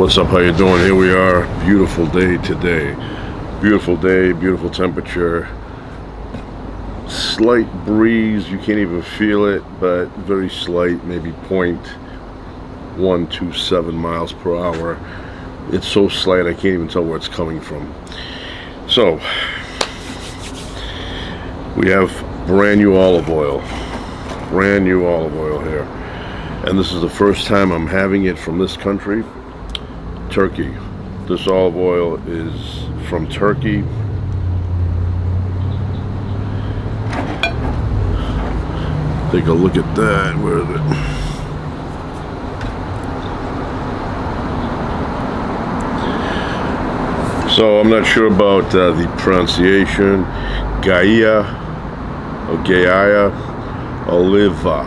What's up, how you doing? Here we are, beautiful day today. Beautiful day, beautiful temperature. Slight breeze, you can't even feel it, but very slight, maybe 0.127 miles per hour. It's so slight I can't even tell where it's coming from. So, we have brand new olive oil. Brand new olive oil here. And this is the first time I'm having it from this country, Turkey. This olive oil is from Turkey. Take a look at that. Where is it? So I'm not sure about the pronunciation. Gaia or Gaia Oliva.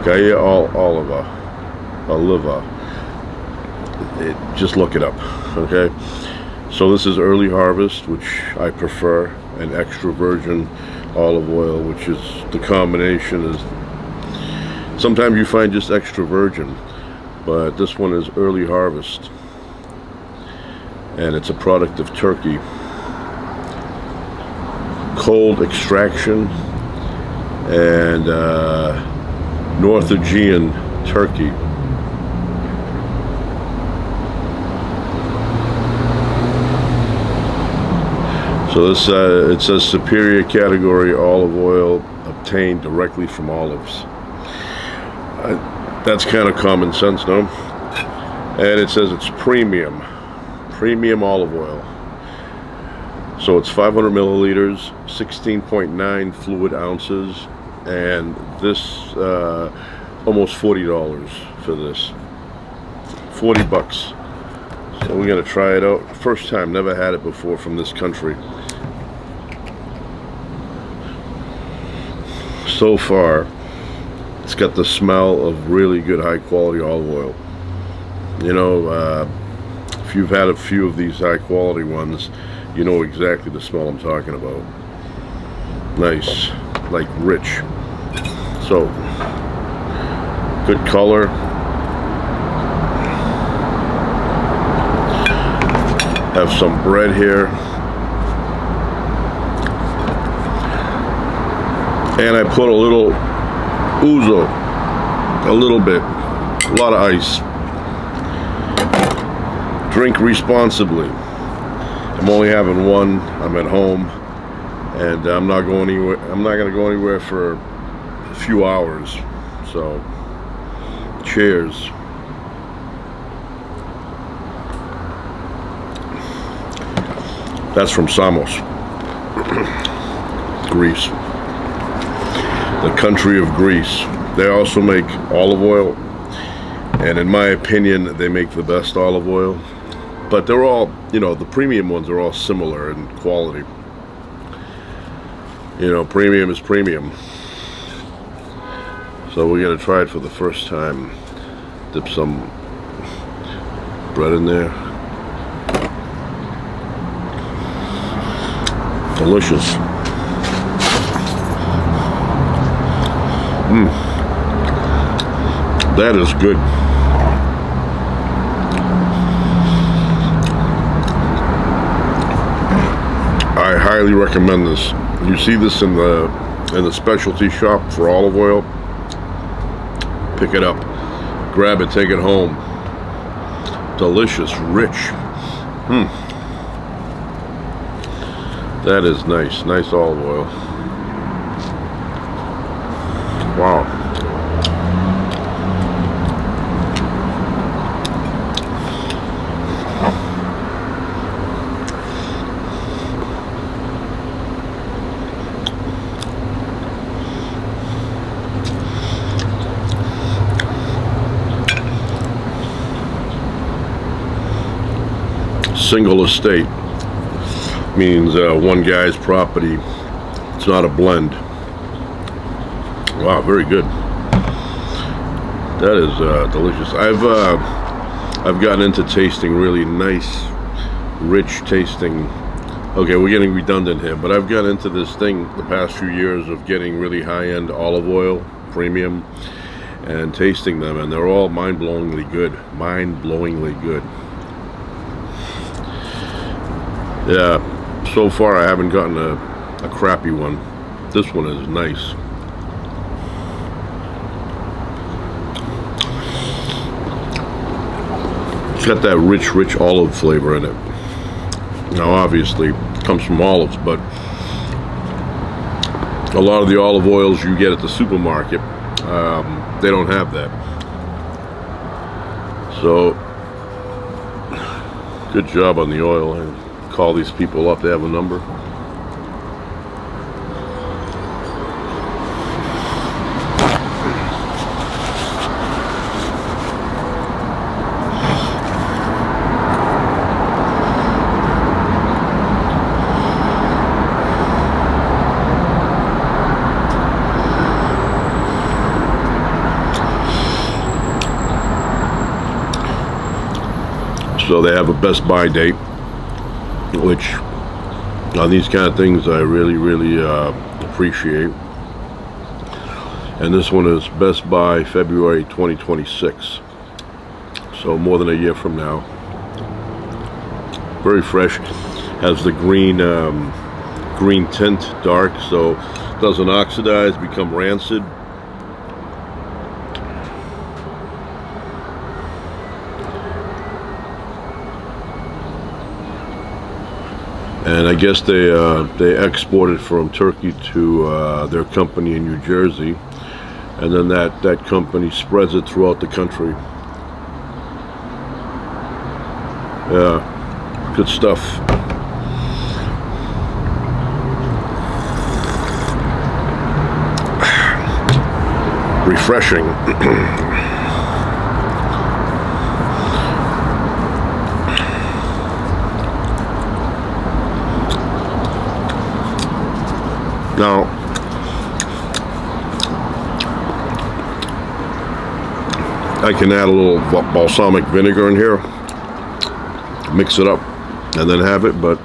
Gaia Oliva. Just look it up, okay? So this is early harvest, which I prefer, and extra virgin olive oil, which is the combination is, sometimes you find just extra virgin, but this one is early harvest, and it's a product of Turkey. Cold extraction, and North Aegean Turkey. So this it says superior category olive oil obtained directly from olives. That's kind of common sense, no? And it says it's premium olive oil. So it's 500 milliliters, 16.9 fluid ounces, and this almost $40 for this. 40 bucks. So we're gonna try it out. First time, never had it before from this country. So far, it's got the smell of really good high quality olive oil. You know, if you've had a few of these high quality ones, you know exactly the smell I'm talking about. Nice, like rich. So, good color. Have some bread here. And I put a little ouzo, a little bit, a lot of ice. Drink responsibly. I'm only having one. I'm at home, and I'm not going anywhere. I'm not going to go anywhere for a few hours. So, cheers. That's from Samos, Greece. The country of Greece. They also make olive oil, and in my opinion, they make the best olive oil. But they're all, you know, the premium ones are all similar in quality. You know, premium is premium. So we're gonna try it for the first time. Dip some bread in there. Delicious. That is good. I highly recommend this. You see this in the specialty shop for olive oil. Pick it up, grab it, take it home. Delicious, rich. That is nice olive oil. Wow. Single estate means one guy's property. It's not a blend. Wow, very good. That is delicious. I've gotten into tasting really nice, rich tasting. Okay, we're getting redundant here, but I've got into this thing the past few years of getting really high-end olive oil, premium, and tasting them, and they're all mind-blowingly good. Mind-blowingly good. Yeah, so far I haven't gotten a crappy one. This one is nice. It's got that rich olive flavor in it. Now obviously it comes from olives, but a lot of the olive oils you get at the supermarket, they don't have that. So good job on the oil. And call these people up, they have a number. So they have a Best Buy date, which on these kind of things I really appreciate. And this one is Best Buy February 2026, so more than a year from now. Very fresh. Has the green tint, dark, so it doesn't oxidize, become rancid. And I guess they exported from Turkey to their company in New Jersey, and then that company spreads it throughout the country. Yeah, good stuff. Refreshing. Now, I can add a little balsamic vinegar in here, mix it up, and then have it, but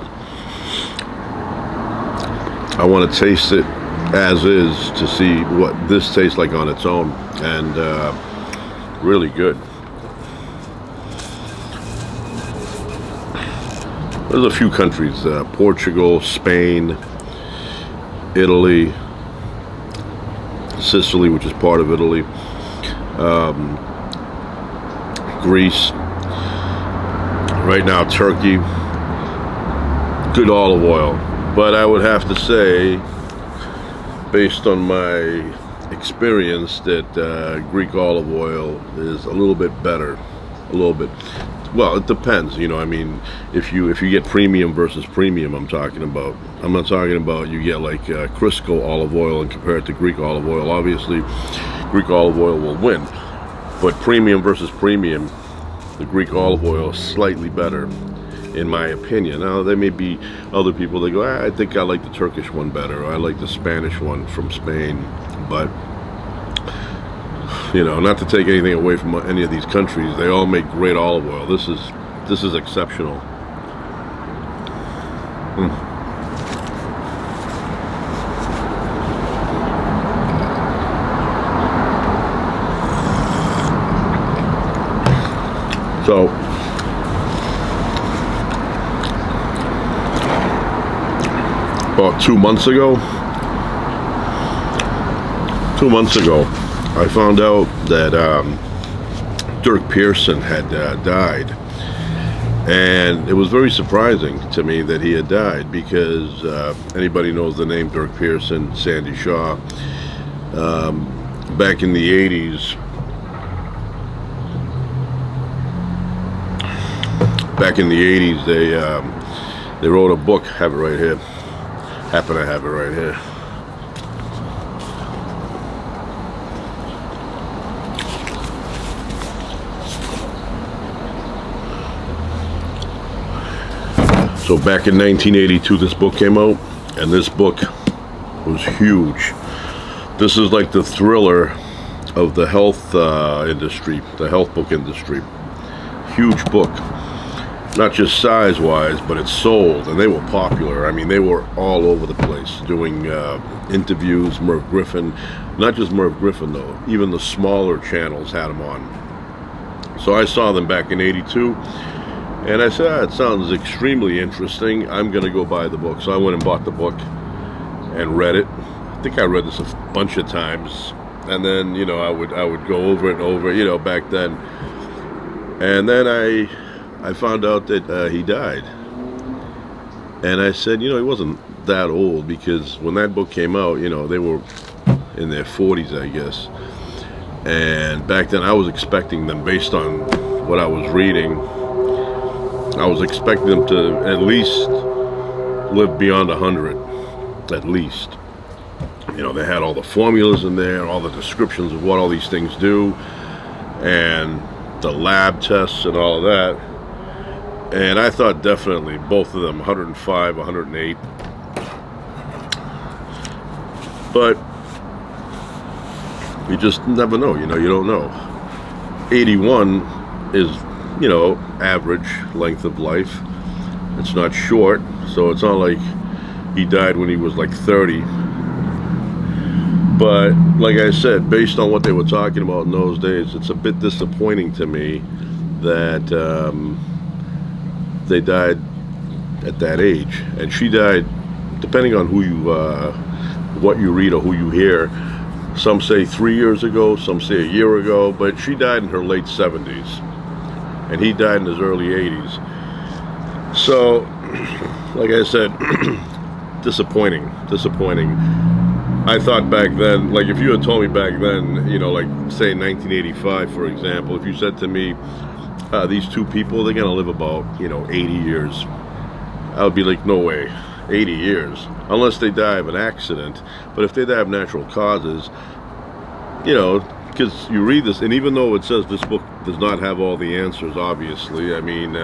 I want to taste it as is to see what this tastes like on its own, and really good. There's a few countries, Portugal, Spain, Italy, Sicily, which is part of Italy, Greece, right now Turkey. Good olive oil, but I would have to say, based on my experience, that Greek olive oil is a little bit better. A little bit. Well, it depends, you know. I mean, if you get premium versus premium, I'm talking about. I'm not talking about you get like Crisco olive oil and compare it to Greek olive oil. Obviously, Greek olive oil will win, but premium versus premium, the Greek olive oil is slightly better, in my opinion. Now, there may be other people that go, I think I like the Turkish one better, or I like the Spanish one from Spain, but you know, not to take anything away from any of these countries, they all make great olive oil. This is exceptional. So about 2 months ago, I found out that Durk Pearson had died, and it was very surprising to me that he had died, because anybody knows the name Durk Pearson, Sandy Shaw. Back in the 80s, they wrote a book. Have it right here. Happen to have it right here. So back in 1982, this book came out, and this book was huge. This is like the thriller of the health industry, the health book industry. Huge book. not just size-wise, but it's sold, and they were popular. I mean, they were all over the place doing interviews. Merv Griffin, not just Merv Griffin though, even the smaller channels had them on. So I saw them back in '82, and I said, it sounds extremely interesting. I'm going to go buy the book. So I went and bought the book and read it. I think I read this a bunch of times, and then, you know, I would go over it and over, you know, back then. And then I found out that he died. And I said, you know, he wasn't that old, because when that book came out, you know, they were in their 40s, I guess. And back then I was expecting them, based on what I was reading, I was expecting them to at least live beyond 100, at least. You know, they had all the formulas in there, all the descriptions of what all these things do, and the lab tests and all of that. And I thought definitely both of them, 105, 108. But you just never know, you know, you don't know. 81 is, you know, average length of life. It's not short, so it's not like he died when he was like 30. But like I said, based on what they were talking about in those days, it's a bit disappointing to me that they died at that age. And she died, depending on who you, what you read or who you hear. Some say 3 years ago, some say a year ago, but she died in her late 70s, and he died in his early 80s. So, like I said, disappointing. I thought back then, like if you had told me back then, you know, like say 1985, for example, if you said to me, these two people, they're gonna live about, you know, 80 years, I would be like, no way, 80 years, unless they die of an accident. But if they die of natural causes, you know, because you read this, and even though it says this book does not have all the answers, obviously, I mean,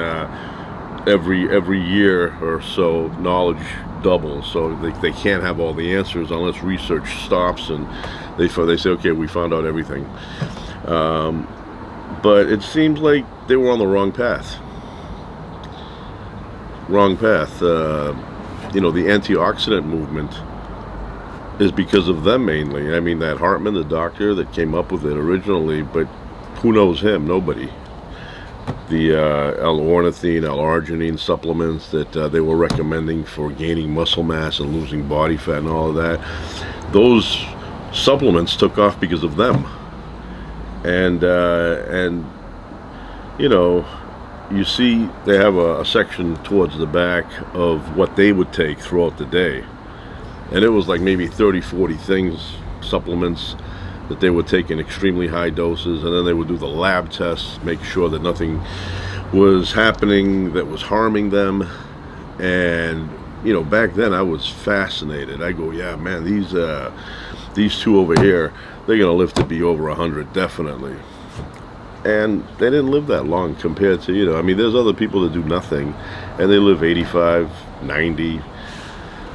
every year or so, knowledge doubles, so they can't have all the answers unless research stops and they say, okay, we found out everything. But it seems like they were on the wrong path. You know, the antioxidant movement is because of them mainly. I mean, that Hartman, the doctor that came up with it originally, but who knows him? Nobody. The L-ornithine, L-arginine supplements that they were recommending for gaining muscle mass and losing body fat and all of that, those supplements took off because of them. And you know, you see they have a section towards the back of what they would take throughout the day, and it was like maybe 30-40 things, supplements that they would take in extremely high doses, and then they would do the lab tests, make sure that nothing was happening that was harming them. And you know, back then I was fascinated. I go, yeah, man, these two over here, they're gonna live to be over 100, definitely. And they didn't live that long compared to, you know, I mean, there's other people that do nothing and they live 85, 90.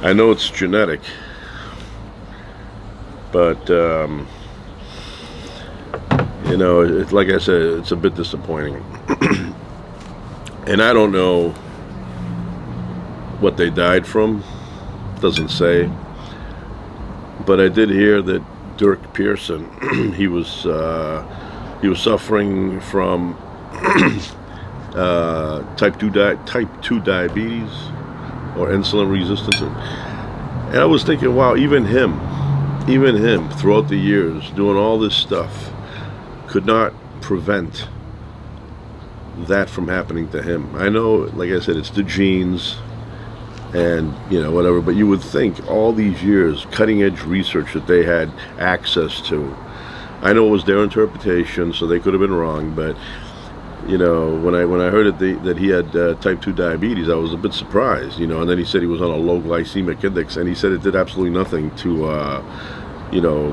I know it's genetic, but you know, it's like I said, it's a bit disappointing. And I don't know what they died from, doesn't say, but I did hear that Durk Pearson, he was suffering from type 2 diabetes or insulin resistance. And I was thinking, wow, even him throughout the years doing all this stuff could not prevent that from happening to him. I know, like I said, it's the genes and, you know, whatever, but you would think all these years, cutting edge research that they had access to, I know it was their interpretation, so they could have been wrong, but you know, when I heard that he had type 2 diabetes, I was a bit surprised, you know. And then he said he was on a low glycemic index, and he said it did absolutely nothing to you know,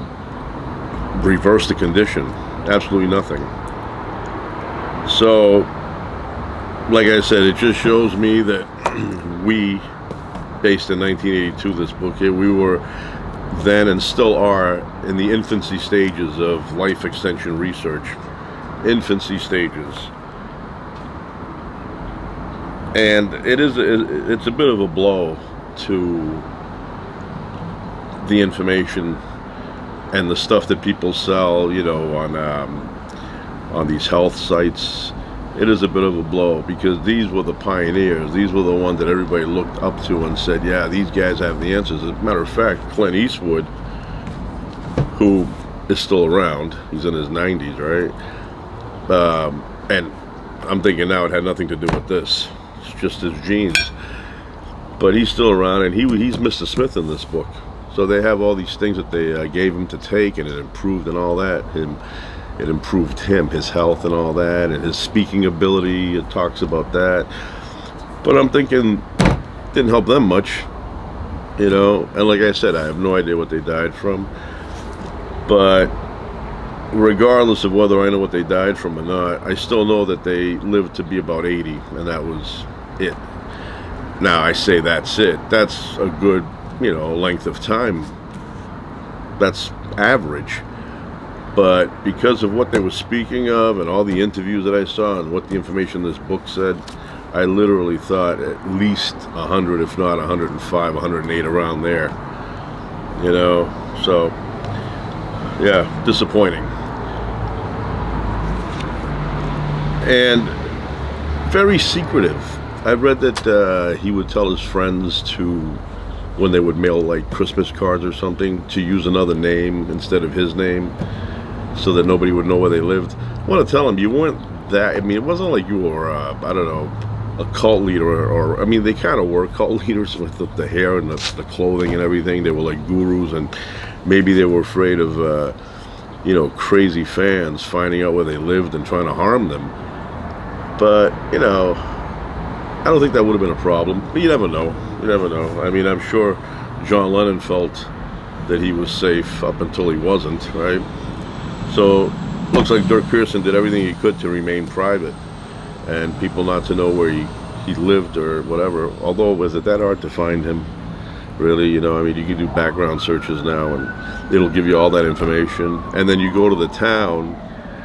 reverse the condition, absolutely nothing. So like I said, it just shows me that we, based in 1982, this book here, we were then and still are in the infancy stages of life extension research. Infancy stages. And it's a bit of a blow to the information and the stuff that people sell, you know, on these health sites. It is a bit of a blow, because these were the pioneers. These were the ones that everybody looked up to and said, yeah, these guys have the answers. As a matter of fact, Clint Eastwood, who is still around, he's in his 90s, right? And I'm thinking now it had nothing to do with this. It's just his genes. But he's still around, and he's Mr. Smith in this book. So they have all these things that they gave him to take, and it improved and all that. And it improved him, his health and all that, and his speaking ability. It talks about that. But I'm thinking, didn't help them much, you know. And like I said, I have no idea what they died from. But regardless of whether I know what they died from or not, I still know that they lived to be about 80, and that was it. Now, I say that's it. That's a good, you know, length of time. That's average. But because of what they were speaking of and all the interviews that I saw and what the information in this book said, I literally thought at least 100, if not 105, 108, around there. You know, so, yeah, disappointing. And very secretive. I've read that he would tell his friends to, when they would mail like Christmas cards or something, to use another name instead of his name, so that nobody would know where they lived. I want to tell him, you weren't that, I mean, it wasn't like you were, I don't know, a cult leader, or I mean, they kind of were cult leaders with the hair and the clothing and everything. They were like gurus, and maybe they were afraid of, you know, crazy fans finding out where they lived and trying to harm them. But, you know, I don't think that would have been a problem. But you never know. You never know. I mean, I'm sure John Lennon felt that he was safe up until he wasn't, right? So, looks like Durk Pearson did everything he could to remain private and people not to know where he lived or whatever. Although, was it that hard to find him? Really, you know, I mean, you can do background searches now and it'll give you all that information. And then you go to the town,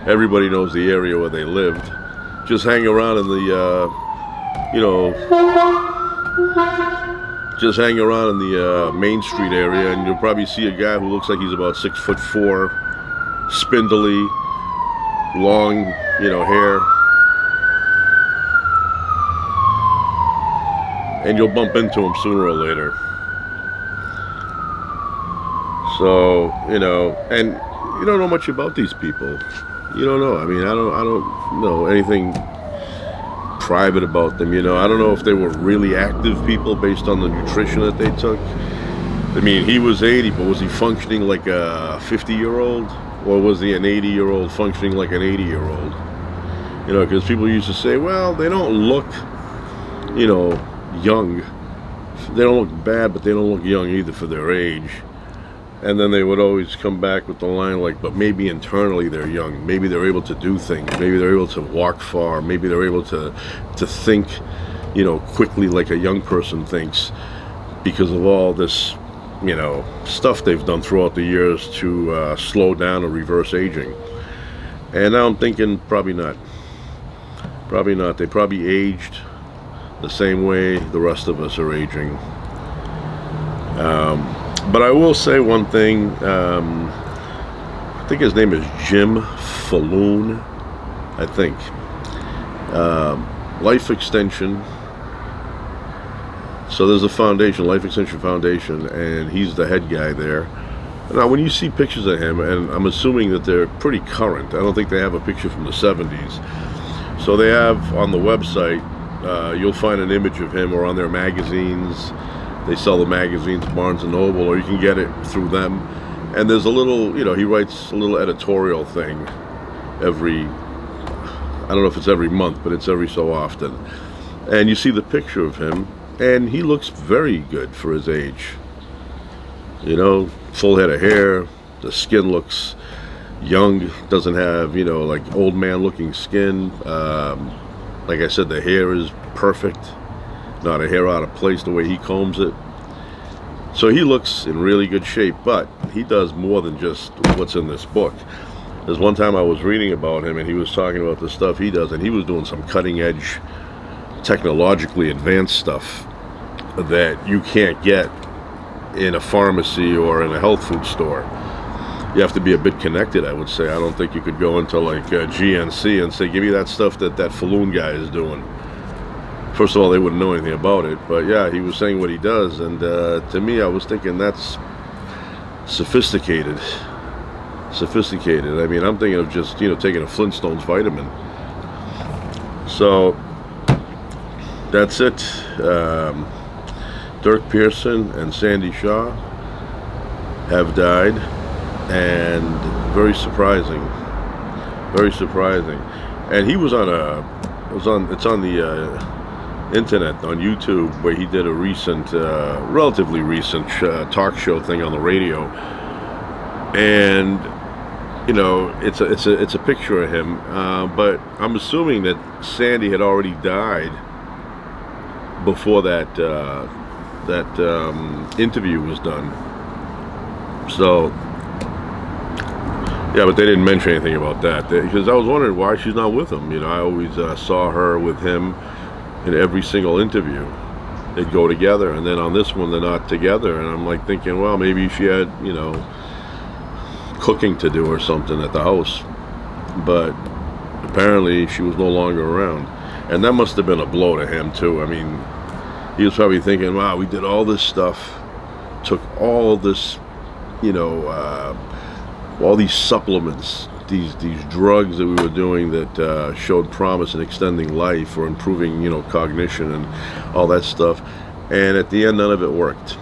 everybody knows the area where they lived. Just hang around in the, you know, just hang around in the Main Street area, and you'll probably see a guy who looks like he's about 6'4", spindly, long, you know, hair, and you'll bump into him sooner or later. So, you know, and you don't know much about these people. You don't know. I mean, I don't know anything private about them, you know. I don't know if they were really active people based on the nutrition that they took. I mean, he was 80, but was he functioning like a 50-year-old? Or was he an 80-year-old functioning like an 80-year-old? You know, because people used to say, well, they don't look, you know, young. They don't look bad, but they don't look young either for their age. And then they would always come back with the line like, but maybe internally they're young. Maybe they're able to do things. Maybe they're able to walk far. Maybe they're able to think, you know, quickly like a young person thinks, because of all this, you know, stuff they've done throughout the years to slow down or reverse aging. And now I'm thinking probably not. Probably not. They probably aged the same way the rest of us are aging. But I will say one thing. I think his name is Jim Falloon. I think. Life Extension. So there's a foundation, Life Extension Foundation, and he's the head guy there. Now, when you see pictures of him, and I'm assuming that they're pretty current. I don't think they have a picture from the 70s. So they have on the website, you'll find an image of him, or on their magazines. They sell the magazines, Barnes & Noble, or you can get it through them. And there's a little, you know, he writes a little editorial thing every, I don't know if it's every month, but it's every so often. And you see the picture of him, and he looks very good for his age. You know, full head of hair, the skin looks young, doesn't have, you know, like old man looking skin. Like I said, the hair is perfect. Not a hair out of place the way he combs it. So he looks in really good shape, but he does more than just what's in this book. There's one time I was reading about him, and he was talking about the stuff he does, and he was doing some cutting edge technologically advanced stuff that you can't get in a pharmacy or in a health food store. You have to be a bit connected, I would say. I don't think you could go into like GNC and say, give me that stuff that Falloon guy is doing. First of all, they wouldn't know anything about it, but yeah, he was saying what he does, and to me, I was thinking that's sophisticated. I mean, I'm thinking of just, taking a Flintstones vitamin. So that's it. Durk Pearson and Sandy Shaw have died, and very surprising. And he was it's on the internet, on YouTube, where he did a recent, relatively recent talk show thing on the radio, and it's a picture of him, but I'm assuming that Sandy had already died before that interview was done. So yeah, but they didn't mention anything about that, because I was wondering why she's not with him. I always saw her with him in every single interview. They'd go together, and then on this one they're not together, and I'm like thinking, well, maybe she had cooking to do or something at the house, but apparently she was no longer around, and that must have been a blow to him too. I mean, he was probably thinking, wow, we did all this stuff, took all this, all these supplements, these drugs that we were doing that showed promise in extending life or improving, cognition and all that stuff, and at the end, none of it worked.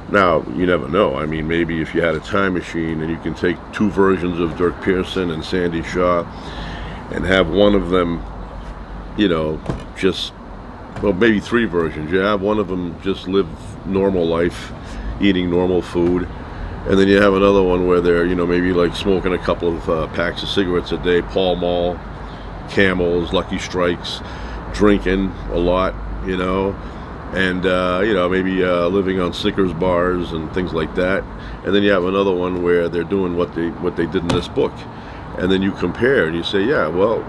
Now, you never know. I mean, maybe if you had a time machine and you can take two versions of Durk Pearson and Sandy Shaw and have one of them, maybe three versions. You have one of them just live normal life, eating normal food, and then you have another one where they're, maybe like smoking a couple of packs of cigarettes a day, Pall Mall, Camels, Lucky Strikes, drinking a lot, and maybe living on Snickers bars and things like that. And then you have another one where they're doing what they did in this book, and then you compare and you say, yeah, well,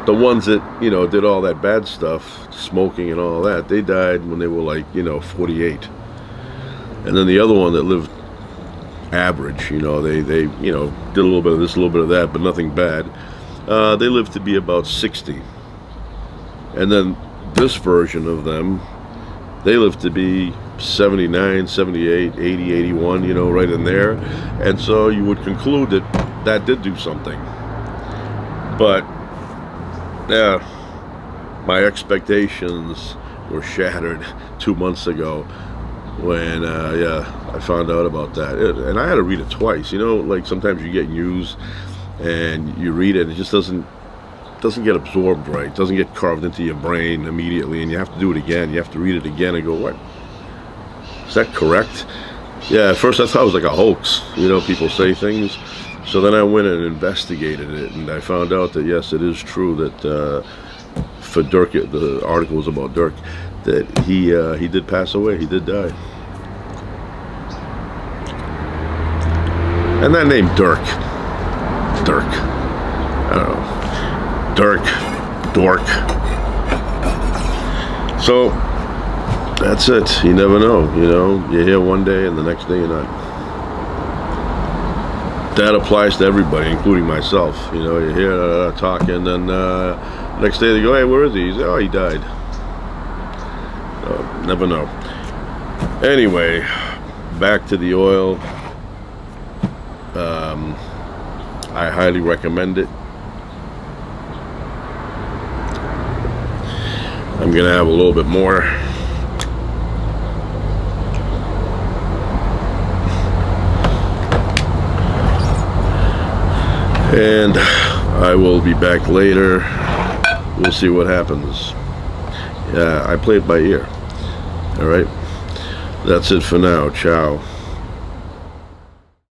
the ones that did all that bad stuff, smoking and all that, they died when they were like 48, and then the other one that lived average, they did a little bit of this, a little bit of that, but nothing bad, they lived to be about 60. And then this version of them, they live to be 79, 78, 80, 81, right in there. And so you would conclude that did do something. But yeah, my expectations were shattered 2 months ago when I found out about that. And I had to read it twice. Like sometimes you get news and you read it and it just doesn't get absorbed right. It doesn't get carved into your brain immediately, and you have to do it again. You have to read it again and go, what? Is that correct? Yeah, at first I thought it was like a hoax. People say things. So then I went and investigated it, and I found out that yes, it is true that for Durk, the article was about Durk, that he did pass away. He did die. And that name Durk. I don't know. Durk. So that's it. You never know. You're here one day and the next day you're not. That applies to everybody, including myself. You're here talking, and next day they go, hey, where is he? He says, oh, he died. Never know. Anyway, back to the oil. I highly recommend it. I'm gonna have a little bit more. And I will be back later. We'll see what happens. Yeah, I play it by ear. Alright? That's it for now. Ciao.